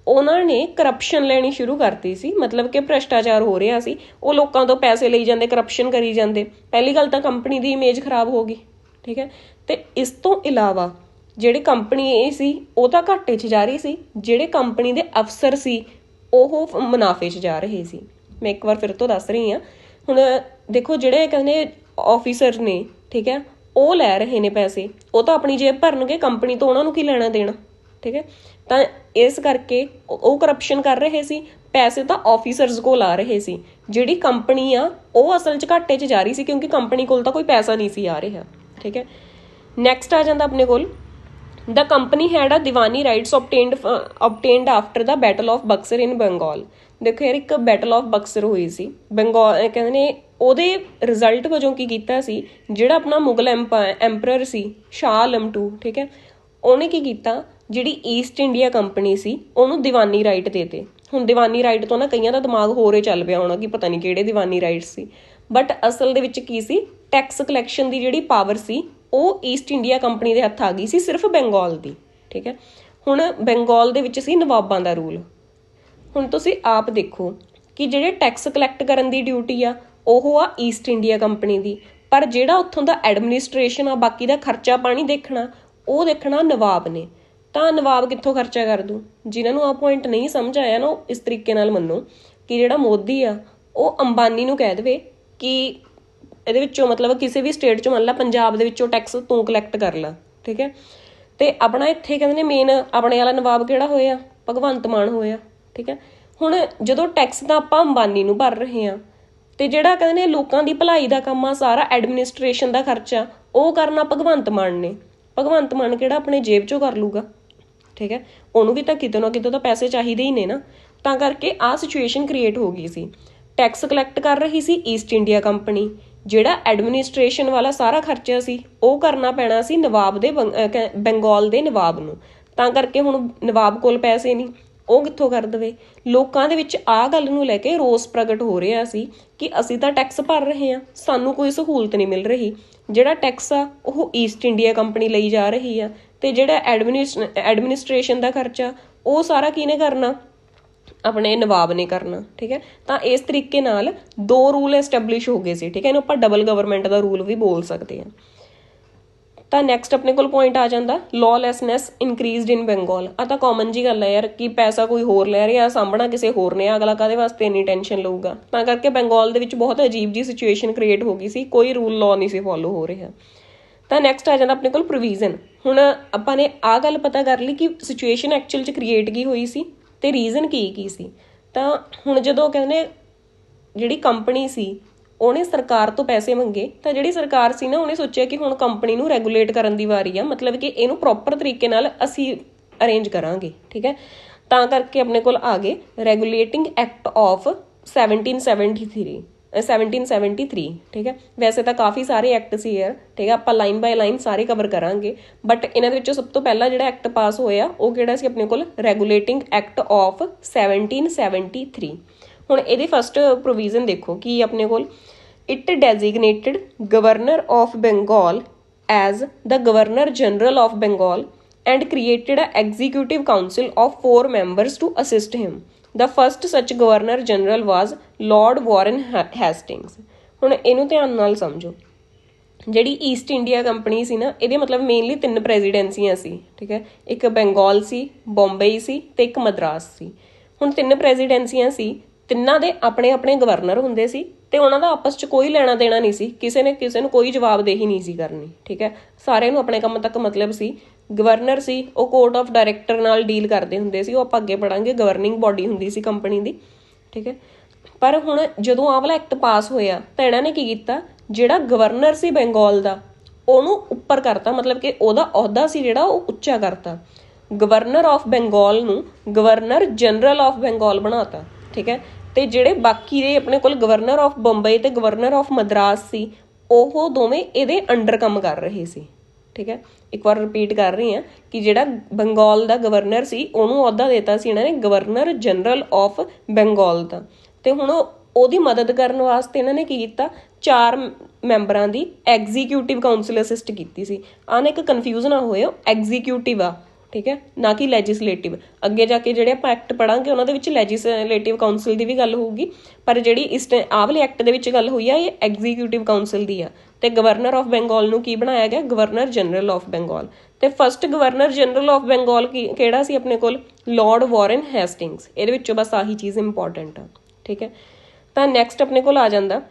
ਉਹਨਾਂ ਨੇ ਕਰਪਸ਼ਨ ਲੈਣੀ ਸ਼ੁਰੂ ਕਰਤੀ ਸੀ, ਮਤਲਬ ਕਿ ਭ੍ਰਿਸ਼ਟਾਚਾਰ ਹੋ ਰਿਹਾ ਸੀ। ਉਹ ਲੋਕਾਂ ਤੋਂ ਪੈਸੇ ਲਈ ਜਾਂਦੇ, ਕਰਪਸ਼ਨ ਕਰੀ ਜਾਂਦੇ। ਪਹਿਲੀ ਗੱਲ ਤਾਂ ਕੰਪਨੀ ਦੀ ਇਮੇਜ ਖਰਾਬ ਹੋ ਗਈ। ਠੀਕ ਹੈ, ਤੇ ਇਸ ਤੋਂ ਇਲਾਵਾ ਜਿਹੜੀ ਕੰਪਨੀ ਇਹ ਸੀ ਉਹ ਤਾਂ ਘਾਟੇ 'ਚ ਜਾ ਰਹੀ ਸੀ, ਜਿਹੜੇ ਕੰਪਨੀ ਦੇ ਅਫਸਰ ਸੀ ਉਹ ਮੁਨਾਫੇ 'ਚ ਜਾ ਰਹੇ ਸੀ। ਮੈਂ ਇੱਕ ਵਾਰ ਫਿਰ ਤੋਂ ਦੱਸ ਰਹੀ ਹਾਂ। ਹੁਣ ਦੇਖੋ, ਜਿਹੜੇ ਕਹਿੰਦੇ ਆਫਿਸਰ ਨੇ, ਠੀਕ ਹੈ, ਉਹ ਲੈ ਰਹੇ ਨੇ ਪੈਸੇ, ਉਹ ਤਾਂ ਆਪਣੀ ਜੇਬ ਭਰਨਗੇ, ਕੰਪਨੀ ਤੋਂ ਉਹਨਾਂ ਨੂੰ ਕੀ ਲੈਣਾ ਦੇਣਾ। ਠੀਕ ਹੈ, ਤਾਂ ਇਸ ਕਰਕੇ ਉਹ ਕਰਪਸ਼ਨ ਕਰ ਰਹੇ ਸੀ, ਪੈਸੇ ਤਾਂ ਆਫਿਸਰਸ ਕੋਲ ਆ ਰਹੇ ਸੀ। ਜਿਹੜੀ ਕੰਪਨੀ ਆ ਉਹ ਅਸਲ 'ਚ ਘਾਟੇ 'ਚ ਜਾ ਰਹੀ ਸੀ, ਕਿਉਂਕਿ ਕੰਪਨੀ ਕੋਲ ਤਾਂ ਕੋਈ ਪੈਸਾ ਨਹੀਂ ਸੀ ਆ ਰਿਹਾ। ਠੀਕ ਹੈ, ਨੈਕਸਟ ਆ ਜਾਂਦਾ ਆਪਣੇ ਕੋਲ the company had a Diwani rights obtained after the battle of Buxar in Bengal. ਦੇਖੋ ਯਾਰ, ਇੱਕ ਬੈਟਲ ਆਫ ਬਕਸਰ ਹੋਈ ਸੀ ਬੰਗਾਲ, ਕਹਿੰਦੇ ਨੇ ਉਹਦੇ ਰਿਜ਼ਲਟ ਵਜੋਂ ਕੀ ਕੀਤਾ ਸੀ, ਜਿਹੜਾ ਆਪਣਾ ਮੁਗਲ ਐਂਪਰਰ ਸੀ ਸ਼ਾਹ ਆਲਮ II, ਠੀਕ ਹੈ, ਉਹਨੇ ਕੀ ਕੀਤਾ, ਜਿਹੜੀ ਈਸਟ ਇੰਡੀਆ ਕੰਪਨੀ ਸੀ ਉਹਨੂੰ ਦੀਵਾਨੀ ਰਾਈਟ ਦੇਤੇ। ਹੁਣ ਦੀਵਾਨੀ ਰਾਈਟ ਤੋਂ ਨਾ ਕਈਆਂ ਦਾ ਦਿਮਾਗ ਹੋਰੇ ਚੱਲ ਪਿਆ ਹੋਣਾ ਕਿ ਪਤਾ ਨਹੀਂ ਕਿਹੜੇ ਦੀਵਾਨੀ ਰਾਈਟ ਸੀ, ਬਟ ਅਸਲ ਦੇ ਵਿੱਚ ਕੀ ਸੀ, ਟੈਕਸ ਕਲੈਕਸ਼ਨ ਦੀ ਜਿਹੜੀ ਪਾਵਰ ਸੀ ਉਹ ਈਸਟ ਇੰਡੀਆ ਕੰਪਨੀ ਦੇ ਹੱਥ ਆ ਗਈ ਸੀ, ਸਿਰਫ ਬੰਗਾਲ ਦੀ। ਠੀਕ ਹੈ, ਹੁਣ ਬੰਗਾਲ ਦੇ ਵਿੱਚ ਸੀ ਨਵਾਬਾਂ ਦਾ ਰੂਲ। ਹੁਣ ਤੁਸੀਂ ਆਪ ਦੇਖੋ ਕਿ ਜਿਹੜੇ ਟੈਕਸ ਕਲੈਕਟ ਕਰਨ ਦੀ ਡਿਊਟੀ ਆ ਉਹ ਆ ਈਸਟ ਇੰਡੀਆ ਕੰਪਨੀ ਦੀ, ਪਰ ਜਿਹੜਾ ਉੱਥੋਂ ਦਾ ਐਡਮਿਨਿਸਟ੍ਰੇਸ਼ਨ ਆ, ਬਾਕੀ ਦਾ ਖਰਚਾ ਪਾਣੀ ਦੇਖਣਾ, ਉਹ ਦੇਖਣਾ ਨਵਾਬ ਨੇ। ਤਾਂ ਨਵਾਬ ਕਿੱਥੋਂ ਖਰਚਾ ਕਰ ਦੂ? ਜਿਨ੍ਹਾਂ ਨੂੰ ਆਹ ਪੁਆਇੰਟ ਨਹੀਂ ਸਮਝ ਆਇਆ ਨਾ, ਉਹ ਇਸ ਤਰੀਕੇ ਨਾਲ ਮੰਨੋ ਕਿ ਜਿਹੜਾ ਮੋਦੀ ਆ ਉਹ ਅੰਬਾਨੀ ਨੂੰ ਕਹਿ ਦੇਵੇ ਕਿ ਇਹਦੇ ਵਿੱਚੋਂ ਮਤਲਬ ਕਿਸੇ ਵੀ ਸਟੇਟ 'ਚੋਂ, ਮੰਨ ਲਾ ਪੰਜਾਬ ਦੇ ਵਿੱਚੋਂ ਟੈਕਸ ਤੂੰ ਕਲੈਕਟ ਕਰ ਲਾ। ਠੀਕ ਹੈ, ਤੇ ਆਪਣਾ ਇੱਥੇ ਕਹਿੰਦੇ ਨੇ ਮੇਨ ਆਪਣੇ ਵਾਲਾ ਨਵਾਬ ਕਿਹੜਾ ਹੋਇਆ? ਭਗਵੰਤ ਮਾਨ ਹੋਇਆ। ਠੀਕ ਹੈ, ਹੁਣ ਜਦੋਂ ਟੈਕਸ ਤਾਂ ਆਪਾਂ ਅੰਬਾਨੀ ਨੂੰ ਭਰ ਰਹੇ ਹਾਂ, ਤੇ ਜਿਹੜਾ ਕਹਿੰਦੇ ਨੇ ਲੋਕਾਂ ਦੀ ਭਲਾਈ ਦਾ ਕੰਮ ਆ, ਸਾਰਾ ਐਡਮਿਨਿਸਟ੍ਰੇਸ਼ਨ ਦਾ ਖਰਚਾ ਉਹ ਕਰਨਾ ਭਗਵੰਤ ਮਾਨ ਨੇ। ਭਗਵੰਤ ਮਾਨ ਕਿਹੜਾ ਆਪਣੇ ਜੇਬ 'ਚੋਂ ਕਰ ਲੂਗਾ? ਠੀਕ ਹੈ, ਉਹਨੂੰ ਵੀ ਤਾਂ ਕਿਤੇ ਨਾ ਕਿਤੇ ਤਾਂ ਪੈਸੇ ਚਾਹੀਦੇ ਹੀ ਨੇ ਨਾ। ਤਾਂ ਕਰਕੇ ਆਹ ਸਿਚੁਏਸ਼ਨ ਕ੍ਰੀਏਟ ਹੋ ਗਈ ਸੀ। ਟੈਕਸ ਕਲੈਕਟ ਕਰ ਰਹੀ ਸੀ ਈਸਟ ਇੰਡੀਆ ਕੰਪਨੀ, ਜਿਹੜਾ ਐਡਮਿਨਿਸਟ੍ਰੇਸ਼ਨ ਵਾਲਾ ਸਾਰਾ ਖਰਚਾ ਸੀ ਉਹ ਕਰਨਾ ਪੈਣਾ ਸੀ ਨਵਾਬ ਦੇ ਬੰਗਾਲ ਦੇ ਨਵਾਬ ਨੂੰ। ਤਾਂ ਕਰਕੇ ਹੁਣ ਨਵਾਬ ਕੋਲ ਪੈਸੇ ਨਹੀਂ, ਉਹ ਕਿੱਥੋਂ ਕਰ ਦੇਵੇ। ਲੋਕਾਂ ਦੇ ਵਿੱਚ ਆਹ ਗੱਲ ਨੂੰ ਲੈ ਕੇ ਰੋਸ ਪ੍ਰਗਟ ਹੋ ਰਿਹਾ ਸੀ ਕਿ ਅਸੀਂ ਤਾਂ ਟੈਕਸ ਭਰ ਰਹੇ ਹਾਂ, ਸਾਨੂੰ ਕੋਈ ਸਹੂਲਤ ਨਹੀਂ ਮਿਲ ਰਹੀ। ਜਿਹੜਾ ਟੈਕਸ ਆ ਉਹ ਈਸਟ ਇੰਡੀਆ ਕੰਪਨੀ ਲਈ ਜਾ ਰਹੀ ਆ, ਤੇ ਜਿਹੜਾ ਐਡਮਿਨਿਸਟ੍ਰੇਸ਼ਨ ਦਾ ਖਰਚਾ ਉਹ ਸਾਰਾ ਕਿਹਨੇ ਕਰਨਾ, ਆਪਣੇ ਨਵਾਬ ਨੇ ਕਰਨਾ। ਠੀਕ ਹੈ, ਤਾਂ ਇਸ ਤਰੀਕੇ ਨਾਲ ਦੋ ਰੂਲ ਐਸਟੈਬਲਿਸ਼ ਹੋ ਗਏ ਸੀ। ਠੀਕ ਹੈ, ਇਹਨੂੰ ਆਪਾਂ ਡਬਲ ਗਵਰਨਮੈਂਟ ਦਾ ਰੂਲ ਵੀ ਬੋਲ ਸਕਦੇ ਹਾਂ। ਤਾਂ ਨੈਕਸਟ ਆਪਣੇ ਕੋਲ ਪੁਆਇੰਟ ਆ ਜਾਂਦਾ ਲॉलेसनेस ਇਨਕਰੀਜ਼ਡ ਇਨ ਬੰਗਾਲ। ਆ ਤਾਂ ਕਾਮਨ ਜੀ ਗੱਲ ਹੈ ਯਾਰ ਕਿ ਪੈਸਾ ਕੋਈ ਹੋਰ ਲੈ ਰਿਹਾ, ਸਾਂਭਣਾ ਕਿਸੇ ਹੋਰ ਨੇ, ਅਗਲਾ ਕਾਹਦੇ ਵਾਸਤੇ ਇੰਨੀ ਟੈਨਸ਼ਨ ਲਊਗਾ। ਤਾਂ ਕਰਕੇ ਬੰਗਾਲ ਦੇ ਵਿੱਚ ਬਹੁਤ ਅਜੀਬ ਜੀ ਸਿਚੁਏਸ਼ਨ ਕ੍ਰੀਏਟ ਹੋ ਗਈ ਸੀ, ਕੋਈ ਰੂਲ ਲਾਅ ਨਹੀਂ ਸੀ ਫੋਲੋ ਹੋ ਰਿਹਾ। ਤਾਂ ਨੈਕਸਟ ਆ ਜਾਂਦਾ ਆਪਣੇ ਕੋਲ ਪ੍ਰੋਵੀਜ਼ਨ। ਹੁਣ ਆਪਾਂ ਨੇ ਆਹ ਗੱਲ ਪਤਾ ਕਰ ਲਈ ਕਿ ਸਿਚੁਏਸ਼ਨ ਐਕਚੁਅਲ 'ਚ ਕ੍ਰੀਏਟ ਕੀ ਹੋਈ ਸੀ ਤੇ ਰੀਜ਼ਨ ਕੀ ਸੀ। ਤਾਂ ਹੁਣ ਜਦੋਂ ਕਹਿੰਦੇ ਜਿਹੜੀ ਕੰਪਨੀ ਸੀ ਉਹਨੇ ਸਰਕਾਰ ਤੋਂ ਪੈਸੇ ਮੰਗੇ, ਤਾਂ ਜਿਹੜੀ ਸਰਕਾਰ ਸੀ ਨਾ ਉਹਨੇ ਸੋਚਿਆ ਕਿ ਹੁਣ ਕੰਪਨੀ ਨੂੰ ਰੈਗੂਲੇਟ ਕਰਨ ਦੀ ਵਾਰੀ ਆ, ਮਤਲਬ ਕਿ ਇਹਨੂੰ ਪ੍ਰੋਪਰ ਤਰੀਕੇ ਨਾਲ ਅਸੀਂ ਅਰੇਂਜ ਕਰਾਂਗੇ। ਠੀਕ ਹੈ, ਤਾਂ ਕਰਕੇ ਆਪਣੇ ਕੋਲ ਆ ਗਏ ਰੈਗੂਲੇਟਿੰਗ ਐਕਟ ਆਫ 1773। ਠੀਕ ਹੈ, ਵੈਸੇ ਤਾਂ ਕਾਫੀ ਸਾਰੇ ਐਕਟ ਸੀ ਯਾਰ। ਠੀਕ ਹੈ, ਆਪਾਂ ਲਾਈਨ ਬਾਈ ਲਾਈਨ ਸਾਰੇ ਕਵਰ ਕਰਾਂਗੇ, ਬਟ ਇਹਨਾਂ ਦੇ ਵਿੱਚੋਂ ਸਭ ਤੋਂ ਪਹਿਲਾਂ ਜਿਹੜਾ ਐਕਟ ਪਾਸ ਹੋਇਆ ਉਹ ਕਿਹੜਾ ਸੀ ਆਪਣੇ ਕੋਲ, ਰੈਗੂਲੇਟਿੰਗ ਐਕਟ ਆਫ 1773। ਹੁਣ ਇਹਦੀ ਫਸਟ ਪ੍ਰੋਵੀਜ਼ਨ ਦੇਖੋ ਕੀ ਆਪਣੇ ਕੋਲ, it designated governor of Bengal as the governor general of Bengal and created a executive council of 4 members to assist him. The first such governor general was Lord Warren Hastings। ਹੁਣ ਇਹਨੂੰ ਧਿਆਨ ਨਾਲ ਸਮਝੋ, ਜਿਹੜੀ ਈਸਟ ਇੰਡੀਆ ਕੰਪਨੀ ਸੀ ਨਾ ਇਹਦੇ ਮਤਲਬ mainly 3 ਪ੍ਰੈਜ਼ੀਡੈਂਸੀਆਂ ਸੀ। ਠੀਕ ਹੈ, ਇੱਕ ਬੰਗਾਲ ਸੀ, ਬੰਬਈ ਸੀ ਤੇ ਇੱਕ ਮਦਰਾਸ ਸੀ। ਹੁਣ 3 ਪ੍ਰੈਜ਼ੀਡੈਂਸੀਆਂ ਸੀ, ਤਿੰਨਾਂ ਦੇ ਆਪਣੇ ਆਪਣੇ ਗਵਰਨਰ ਹੁੰਦੇ ਸੀ ਤੇ ਉਹਨਾਂ ਦਾ ਆਪਸ 'ਚ ਕੋਈ ਲੈਣਾ ਦੇਣਾ ਨਹੀਂ ਸੀ, ਕਿਸੇ ਨੇ ਕਿਸੇ ਨੂੰ ਕੋਈ ਜਵਾਬਦੇਹੀ ਨਹੀਂ ਸੀ ਕਰਨੀ। ਠੀਕ ਹੈ, ਸਾਰਿਆਂ ਨੂੰ ਆਪਣੇ ਕੰਮ ਤੱਕ ਮਤਲਬ ਸੀ। ਗਵਰਨਰ ਸੀ ਉਹ ਕੋਰਟ ਆਫ ਡਾਇਰੈਕਟਰ ਨਾਲ ਡੀਲ ਕਰਦੇ ਹੁੰਦੇ ਸੀ, ਉਹ ਆਪਾਂ ਅੱਗੇ ਪੜਾਂਗੇ, ਗਵਰਨਿੰਗ ਬੋਡੀ ਹੁੰਦੀ ਸੀ ਕੰਪਨੀ ਦੀ। ਠੀਕ ਹੈ, ਪਰ ਹੁਣ ਜਦੋਂ ਆਹ ਵਾਲਾ ਐਕਟ ਪਾਸ ਹੋਇਆ ਤਾਂ ਇਹਨਾਂ ਨੇ ਕੀ ਕੀਤਾ, ਜਿਹੜਾ ਗਵਰਨਰ ਸੀ ਬੰਗਾਲ ਦਾ ਉਹਨੂੰ ਉੱਪਰ ਕਰਤਾ, ਮਤਲਬ ਕਿ ਉਹਦਾ ਅਹੁਦਾ ਸੀ ਜਿਹੜਾ ਉਹ ਉੱਚਾ ਕਰਤਾ। ਗਵਰਨਰ ਆਫ ਬੰਗਾਲ ਨੂੰ ਗਵਰਨਰ ਜਨਰਲ ਆਫ ਬੰਗਾਲ ਬਣਾਤਾ। ਠੀਕ ਹੈ, ਤੇ ਜਿਹੜੇ ਬਾਕੀ ਦੇ ਆਪਣੇ ਕੋਲ ਗਵਰਨਰ ਆਫ ਬੰਬਈ ਤੇ ਗਵਰਨਰ ਆਫ ਮਦਰਾਸ ਸੀ ਉਹ ਦੋਵੇਂ ਇਹਦੇ ਅੰਡਰ ਕੰਮ ਕਰ ਰਹੇ ਸੀ। ਠੀਕ ਹੈ, ਇੱਕ ਵਾਰ ਰਿਪੀਟ ਕਰ ਰਹੀ ਹਾਂ ਕਿ ਜਿਹੜਾ ਬੰਗਾਲ ਦਾ ਗਵਰਨਰ ਸੀ ਉਹਨੂੰ ਅਹੁਦਾ ਦਿੱਤਾ ਸੀ ਇਹਨਾਂ ਨੇ ਗਵਰਨਰ ਜਨਰਲ ਆਫ ਬੰਗਾਲ ਦਾ, ਤੇ ਹੁਣ ਉਹਦੀ ਮਦਦ ਕਰਨ ਵਾਸਤੇ ਇਹਨਾਂ ਨੇ ਕੀ ਕੀਤਾ, 4 ਮੈਂਬਰਾਂ ਦੀ ਐਗਜ਼ੀਕਿਊਟਿਵ ਕਾਊਂਸਿਲ ਅਸਿਸਟ ਕੀਤੀ ਸੀ। ਆਹ ਨਾ ਇੱਕ ਕਨਫਿਊਜ਼ ਨਾ ਹੋਇਓ, ਐਗਜ਼ੀਕਿਊਟਿਵ ਆ, ਠੀਕ ਹੈ, ਨਾ ਕਿ ਲੈਜਿਸਲੇਟਿਵ। ਅੱਗੇ ਜਾ ਕੇ ਜਿਹੜੇ ਆਪਾਂ ਐਕਟ ਪੜਾਂਗੇ ਉਹਨਾਂ ਦੇ ਵਿੱਚ ਲੈਜਿਸਲੇਟਿਵ ਕਾਊਂਸਿਲ ਦੀ ਵੀ ਗੱਲ ਹੋਊਗੀ, ਪਰ ਜਿਹੜੀ ਇਸ ਆਹ ਵਾਲੇ ਐਕਟ ਦੇ ਵਿੱਚ ਗੱਲ ਹੋਈ ਆ ਇਹ ਐਗਜ਼ੀਕਿਊਟਿਵ ਕਾਊਂਸਿਲ ਦੀ ਆ। ਤੇ ਗਵਰਨਰ ਆਫ ਬੰਗਾਲ ਨੂੰ ਕੀ ਬਣਾਇਆ ਗਿਆ, ਗਵਰਨਰ ਜਨਰਲ ਆਫ ਬੰਗਾਲ। ਤੇ first governor general of Bengal ਕਿਹੜਾ ਸੀ ਆਪਣੇ ਕੋਲ, ਲਾਰਡ ਵਾਰਨ ਹੈਸਟਿੰਗਸ। ਇਹਦੇ ਵਿੱਚੋਂ ਬਸ ਆਹੀ ਚੀਜ਼ ਇੰਪੋਰਟੈਂਟ ਆ। ਠੀਕ ਹੈ, ਤਾਂ ਨੈਕਸਟ ਆਪਣੇ ਕੋਲ ਆ ਜਾਂਦਾ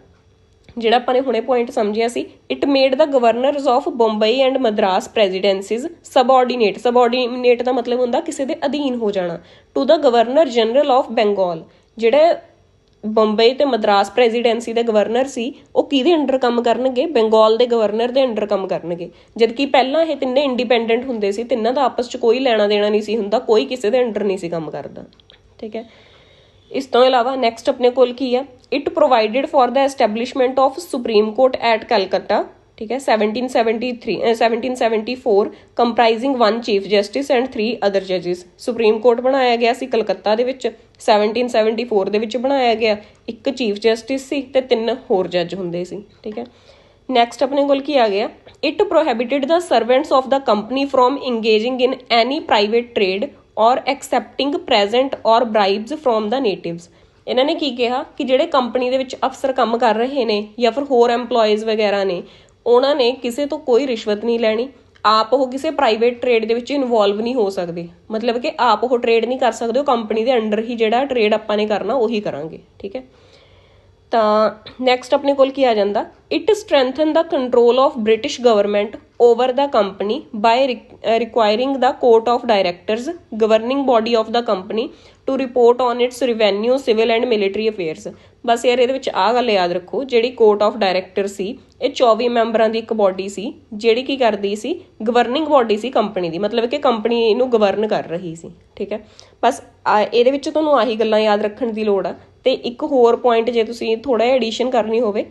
ਜਿਹੜਾ ਆਪਾਂ ਨੇ ਹੁਣੇ ਪੁਆਇੰਟ ਸਮਝਿਆ ਸੀ, it made the governors of Bombay and Madras presidencies subordinate. Subordinate ਦਾ ਮਤਲਬ ਹੁੰਦਾ ਕਿਸੇ ਦੇ ਅਧੀਨ ਹੋ ਜਾਣਾ, to the governor general of Bengal. ਜਿਹੜੇ ਬੰਬਈ ਤੇ ਮਦਰਾਸ ਪ੍ਰੈਜ਼ੀਡੈਂਸੀ ਦੇ ਗਵਰਨਰ ਸੀ ਉਹ ਕਿਹਦੇ ਅੰਡਰ ਕੰਮ ਕਰਨਗੇ, ਬੰਗਾਲ ਦੇ ਗਵਰਨਰ ਦੇ ਅੰਡਰ ਕੰਮ ਕਰਨਗੇ। ਜਦਕਿ ਪਹਿਲਾਂ ਇਹ ਤਿੰਨੇ ਇੰਡੀਪੈਂਡੈਂਟ ਹੁੰਦੇ ਸੀ, ਤਿੰਨਾਂ ਦਾ ਆਪਸ 'ਚ ਕੋਈ ਲੈਣਾ ਦੇਣਾ ਨਹੀਂ ਸੀ ਹੁੰਦਾ, ਕੋਈ ਕਿਸੇ ਦੇ ਅੰਡਰ ਨਹੀਂ ਸੀ ਕੰਮ ਕਰਦਾ। ਠੀਕ ਹੈ, ਇਸ ਤੋਂ ਇਲਾਵਾ ਨੈਕਸਟ ਆਪਣੇ ਕੋਲ ਕੀ ਆ, it provided for the establishment of supreme court at Calcutta. ठीक है, 1774 comprising 1 chief justice and 3 other जजिस। सुप्रीम कोर्ट बनाया गया सी कलकत्ता दे विच, 1774 दे विच बनाया गया। एक चीफ जस्टिस सी ते 3 होर जज हुंदे सी। ठीक है, नैक्सट अपने कोल की आ गया, it prohibited the servants of the company from engaging in any private trade और एक्सैप्टिंग प्रेजेंट और ब्राइब्स फ्रॉम द नेटिव्स। ਇਹਨਾਂ ਨੇ ਕੀ ਕਿਹਾ ਕਿ ਜਿਹੜੇ ਕੰਪਨੀ ਦੇ ਵਿੱਚ ਅਫਸਰ ਕੰਮ ਕਰ ਰਹੇ ਨੇ ਜਾਂ ਫਿਰ ਹੋਰ ਐਮਪਲੋਈਜ਼ ਵਗੈਰਾ ਨੇ, ਉਹਨਾਂ ਨੇ ਕਿਸੇ ਤੋਂ ਕੋਈ ਰਿਸ਼ਵਤ ਨਹੀਂ ਲੈਣੀ, ਆਪ ਉਹ ਕਿਸੇ ਪ੍ਰਾਈਵੇਟ ਟ੍ਰੇਡ ਦੇ ਵਿੱਚ ਇਨਵੋਲਵ ਨਹੀਂ ਹੋ ਸਕਦੇ, ਮਤਲਬ ਕਿ ਆਪ ਉਹ ਟ੍ਰੇਡ ਨਹੀਂ ਕਰ ਸਕਦੇ, ਉਹ ਕੰਪਨੀ ਦੇ ਅੰਡਰ ਹੀ ਜਿਹੜਾ ਟ੍ਰੇਡ ਆਪਾਂ ਨੇ ਕਰਨਾ ਉਹੀ ਕਰਾਂਗੇ। ਠੀਕ ਹੈ, ਤਾਂ ਨੈਕਸਟ ਆਪਣੇ ਕੋਲ ਕੀ ਆ ਜਾਂਦਾ, it strengthen the control of British government over the company by requiring the court of directors governing body of the company to report on its revenue civil and military affairs. ਬਸ ਯਾਰ ਇਹਦੇ ਵਿੱਚ ਆਹ ਗੱਲ ਯਾਦ ਰੱਖੋ, ਜਿਹੜੀ ਕੋਰਟ ਆਫ ਡਾਇਰੈਕਟਰ ਸੀ ਇਹ 24 ਮੈਂਬਰਾਂ ਦੀ ਇੱਕ ਬੋਡੀ ਸੀ ਜਿਹੜੀ ਕੀ ਕਰਦੀ ਸੀ, ਗਵਰਨਿੰਗ ਬੋਡੀ ਸੀ ਕੰਪਨੀ ਦੀ, ਮਤਲਬ ਕਿ ਕੰਪਨੀ ਨੂੰ ਗਵਰਨ ਕਰ ਰਹੀ ਸੀ। ਠੀਕ ਹੈ, ਬਸ ਇਹਦੇ ਵਿੱਚ ਤੁਹਾਨੂੰ ਆਹੀ ਗੱਲਾਂ ਯਾਦ ਰੱਖਣ ਦੀ ਲੋੜ ਆ। ਤੇ ਇੱਕ ਹੋਰ ਪੁਆਇੰਟ ਜੇ ਤੁਸੀਂ ਥੋੜਾ ਜਿਹਾ ਐਡੀਸ਼ਨ ਕਰਨੀ ਹੋਵੇ,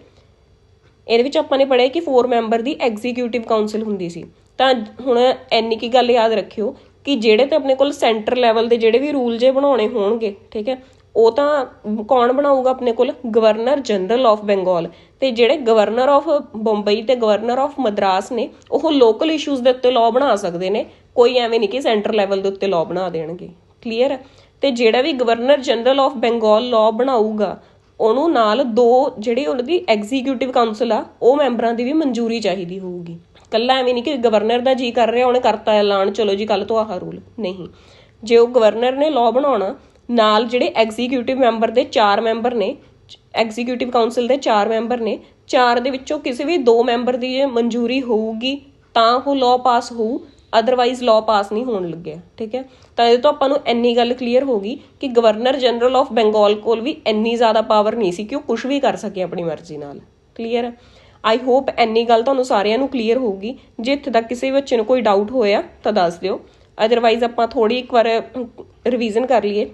ਇਹਦੇ ਵਿੱਚ ਆਪਾਂ ਨੇ ਪੜ੍ਹਿਆ ਕਿ 4 ਮੈਂਬਰ ਦੀ ਐਗਜ਼ੀਕਿਊਟਿਵ ਕਾਊਂਸਿਲ ਹੁੰਦੀ ਸੀ। ਤਾਂ ਹੁਣ ਇੰਨੀ ਕੀ ਗੱਲ ਯਾਦ ਰੱਖਿਓ कि ਜਿਹੜੇ ਤੇ ਆਪਣੇ ਕੋਲ ਸੈਂਟਰ ਲੈਵਲ ਦੇ ਜਿਹੜੇ ਵੀ ਰੂਲ ਜੇ ਬਣਾਉਣੇ ਹੋਣਗੇ, ਠੀਕ ਹੈ, ਉਹ ਤਾਂ ਕੌਣ ਬਣਾਊਗਾ ਆਪਣੇ ਕੋਲ? Governor general of Bengal. ਤੇ ਜਿਹੜੇ ਗਵਰਨਰ ਆਫ ਬੰਬਈ ਤੇ ਗਵਰਨਰ ਆਫ ਮਦਰਾਸ ਨੇ ਉਹ ਲੋਕਲ ਇਸ਼ੂਜ਼ ਦੇ ਉੱਤੇ ਲਾਅ ਬਣਾ ਸਕਦੇ ਨੇ, ਕੋਈ ਐਵੇਂ ਨਹੀਂ ਕਿ ਸੈਂਟਰ ਲੈਵਲ ਦੇ ਉੱਤੇ ਲਾਅ ਬਣਾ ਦੇਣਗੇ। ਕਲੀਅਰ ਹੈ? ਤੇ ਜਿਹੜਾ ਵੀ governor general of Bengal law ਬਣਾਊਗਾ ਉਹਨੂੰ ਨਾਲ 2 ਜਿਹੜੀ ਉਹਨਾਂ ਦੀ ਐਗਜ਼ੀਕਿਊਟਿਵ ਕਾਊਂਸਲ ਆ ਉਹ ਮੈਂਬਰਾਂ ਦੀ ਵੀ ਮਨਜ਼ੂਰੀ ਚਾਹੀਦੀ ਹੋਊਗੀ। ਕੱਲਾ ਐਵੇਂ ਨਹੀਂ ਕਿ ਗਵਰਨਰ ਦਾ ਜੀ ਕਰ ਰਿਹਾ ਉਹਨੇ ਕਰਤਾ ਐਲਾਨ, ਚਲੋ ਜੀ ਕੱਲ ਤੋਂ ਆਹ ਰੂਲ, ਨਹੀਂ। ਜੇ ਉਹ ਗਵਰਨਰ ਨੇ ਲਾਅ ਬਣਾਉਣਾ, ਨਾਲ ਜਿਹੜੇ ਐਗਜ਼ੀਕਿਊਟਿਵ ਮੈਂਬਰ ਦੇ 4 ਮੈਂਬਰ ਨੇ, ਐਗਜ਼ੀਕਿਊਟਿਵ ਕਾਊਂਸਲ ਦੇ 4 ਮੈਂਬਰ ਨੇ, 4 ਦੇ ਵਿੱਚੋਂ ਕਿਸੇ ਵੀ 2 ਮੈਂਬਰ ਦੀ ਜੇ ਮਨਜ਼ੂਰੀ ਹੋਊਗੀ ਤਾਂ ਉਹ ਲਾਅ ਪਾਸ ਹੋਊ, ਅਦਰਵਾਈਜ਼ ਲਾਅ ਪਾਸ ਨਹੀਂ ਹੋਣ ਲੱਗਿਆ। ਠੀਕ ਹੈ, ਤਾਂ ਇਹਦੇ ਤੋਂ ਆਪਾਂ ਨੂੰ ਇੰਨੀ ਗੱਲ ਕਲੀਅਰ ਹੋ ਗਈ ਕਿ ਗਵਰਨਰ ਜਨਰਲ ਆਫ ਬੰਗਾਲ ਕੋਲ ਵੀ ਇੰਨੀ ਜ਼ਿਆਦਾ ਪਾਵਰ ਨਹੀਂ ਸੀ ਕਿ ਉਹ ਕੁਝ ਵੀ ਕਰ ਸਕੇ ਆਪਣੀ ਮਰਜ਼ੀ ਨਾਲ। ਕਲੀਅਰ ਹੈ? ਆਈ ਹੋਪ ਇੰਨੀ ਗੱਲ ਤੁਹਾਨੂੰ ਸਾਰਿਆਂ ਨੂੰ ਕਲੀਅਰ ਹੋਊਗੀ। ਜੇ ਇੱਥੇ ਤੱਕ ਕਿਸੇ ਬੱਚੇ ਨੂੰ ਕੋਈ ਡਾਊਟ ਹੋਇਆ ਤਾਂ ਦੱਸ ਦਿਓ, ਅਦਰਵਾਈਜ਼ ਆਪਾਂ ਥੋੜ੍ਹੀ ਇੱਕ ਵਾਰ ਰਿਵੀਜ਼ਨ ਕਰ ਲਈਏ।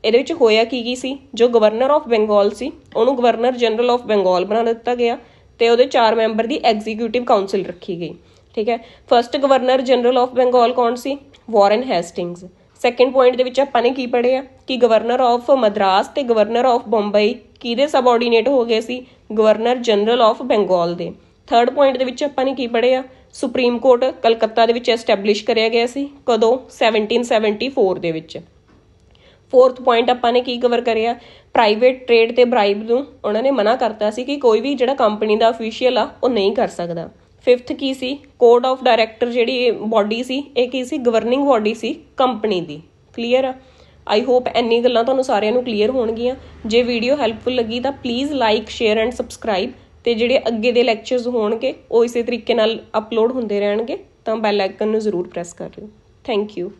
ਇਹਦੇ ਵਿੱਚ ਹੋਇਆ ਕੀ ਸੀ? ਜੋ ਗਵਰਨਰ ਆਫ ਬੰਗਾਲ ਸੀ ਉਹਨੂੰ ਗਵਰਨਰ ਜਨਰਲ ਆਫ ਬੰਗਾਲ ਬਣਾ ਦਿੱਤਾ ਗਿਆ ਤੇ ਉਹਦੇ 4 ਮੈਂਬਰ ਦੀ ਐਗਜ਼ੀਕਿਊਟਿਵ ਕਾਊਂਸਲ ਰੱਖੀ ਗਈ। ਠੀਕ ਹੈ, first governor general of Bengal ਕੌਣ ਸੀ? ਵਾਰਨ ਹੈਸਟਿੰਗਸ। ਸੈਕਿੰਡ ਪੁਆਇੰਟ ਦੇ ਵਿੱਚ ਆਪਾਂ ਨੇ ਕੀ ਪੜ੍ਹਿਆ ਕਿ ਗਵਰਨਰ ਆਫ ਮਦਰਾਸ ਤੇ ਗਵਰਨਰ ਆਫ ਬੰਬਈ ਕਿਹਦੇ ਸਬਆਰਡੀਨੇਟ ਹੋ ਗਏ ਸੀ? ਗਵਰਨਰ ਜਨਰਲ ਆਫ ਬੰਗਾਲ ਦੇ। ਥਰਡ ਪੁਆਇੰਟ ਦੇ ਵਿੱਚ ਆਪਾਂ ਨੇ ਕੀ ਪੜ੍ਹਿਆ? ਸੁਪਰੀਮ ਕੋਰਟ ਕਲਕੱਤਾ ਦੇ ਵਿੱਚ ਐਸਟੈਬਲਿਸ਼ ਕਰਿਆ ਗਿਆ ਸੀ, ਕਦੋਂ? 1774 ਦੇ ਵਿੱਚ। ਫੋਰਥ ਪੁਆਇੰਟ ਆਪਾਂ ਨੇ ਕੀ ਕਵਰ ਕਰਿਆ? ਪ੍ਰਾਈਵੇਟ ਟ੍ਰੇਡ ਤੇ ਬ੍ਰਾਈਬ ਨੂੰ ਉਹਨਾਂ ਨੇ ਮਨਾ ਕਰਤਾ ਸੀ ਕਿ ਕੋਈ ਵੀ ਜਿਹੜਾ ਕੰਪਨੀ ਦਾ ਅਫੀਸ਼ੀਅਲ ਆ ਉਹ ਨਹੀਂ ਕਰ ਸਕਦਾ। Fifth Ki C? Code of director ਜਿਹੜੀ ਬੋਡੀ ਸੀ ਇਹ ਕੀ ਸੀ? ਗਵਰਨਿੰਗ ਬੋਡੀ ਸੀ ਕੰਪਨੀ ਦੀ। ਕਲੀਅਰ ਆ? ਆਈ ਹੋਪ ਇੰਨੀ ਗੱਲਾਂ ਤੁਹਾਨੂੰ ਸਾਰਿਆਂ ਨੂੰ ਕਲੀਅਰ ਹੋਣਗੀਆਂ। ਜੇ ਵੀਡੀਓ ਹੈਲਪਫੁਲ ਲੱਗੀ ਤਾਂ please like, share and subscribe. ਤੇ ਜਿਹੜੇ ਅੱਗੇ ਦੇ ਲੈਕਚਰਸ ਹੋਣਗੇ ਉਹ ਇਸੇ ਤਰੀਕੇ ਨਾਲ ਅਪਲੋਡ ਹੁੰਦੇ ਰਹਿਣਗੇ, ਤਾਂ ਬੈਲ ਆਈਕਨ ਨੂੰ ਜ਼ਰੂਰ ਪ੍ਰੈਸ ਕਰ ਲਿਓ। Thank you.